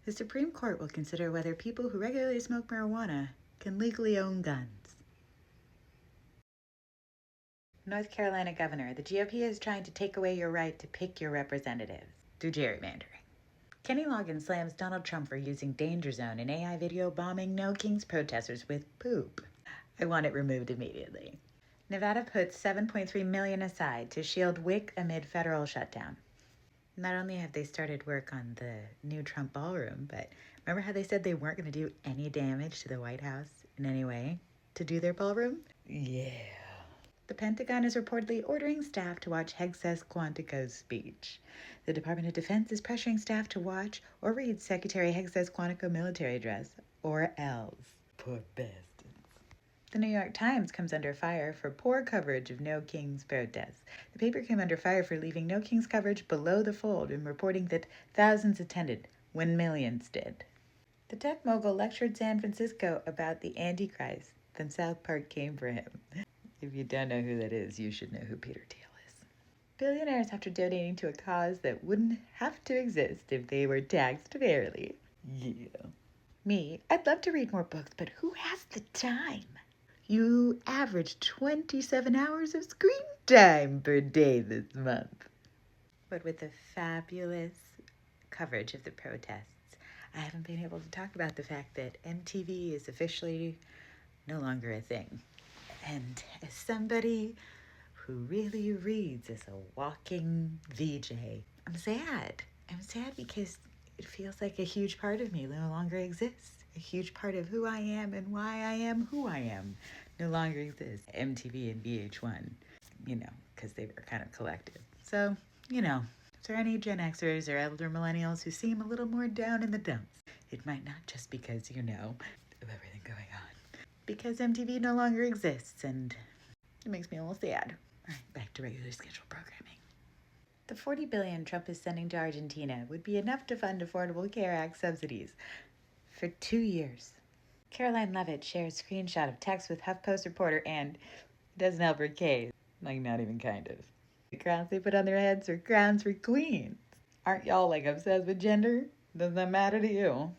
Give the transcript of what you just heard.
The Supreme Court will consider whether people who regularly smoke marijuana can legally own guns. North Carolina governor, the GOP is trying to take away your right to pick your representatives through gerrymandering. Kenny Loggins slams Donald Trump for using Danger Zone in AI video bombing No Kings protesters with poop. I want it removed immediately. Nevada puts $7.3 million aside to shield WIC amid federal shutdown. Not only have they started work on the new Trump ballroom, but remember how they said they weren't going to do any damage to the White House in any way to do their ballroom? Yeah. The Pentagon is reportedly ordering staff to watch Hegseth Quantico's speech. The Department of Defense is pressuring staff to watch or read Secretary Hegseth Quantico military address, or else. Poor bastards. The New York Times comes under fire for poor coverage of No Kings protests. The paper came under fire for leaving No Kings coverage below the fold and reporting that thousands attended when millions did. The tech mogul lectured San Francisco about the Antichrist, then South Park came for him. If you don't know who that is, you should know who Peter Thiel is. Billionaires after donating to a cause that wouldn't have to exist if they were taxed fairly. Yeah. Me, I'd love to read more books, but who has the time? You averaged 27 hours of screen time per day this month. But with the fabulous coverage of the protests, I haven't been able to talk about the fact that MTV is officially no longer a thing. And as somebody who really reads as a walking VJ, I'm sad. I'm sad because it feels like a huge part of me no longer exists. A huge part of who I am and why I am who I am no longer exists. MTV and VH1, because they were kind of collective. So, if there are any Gen Xers or elder millennials who seem a little more down in the dumps, it might not just because, of everything going on. Because MTV no longer exists, and it makes me a little sad. All right, back to regular scheduled programming. The $40 billion Trump is sending to Argentina would be enough to fund Affordable Care Act subsidies for 2 years. Caroline Levitt shares screenshot of text with HuffPost reporter and doesn't help her case. Not even kind of. The crowns they put on their heads are crowns for queens. Aren't y'all obsessed with gender? Does that matter to you?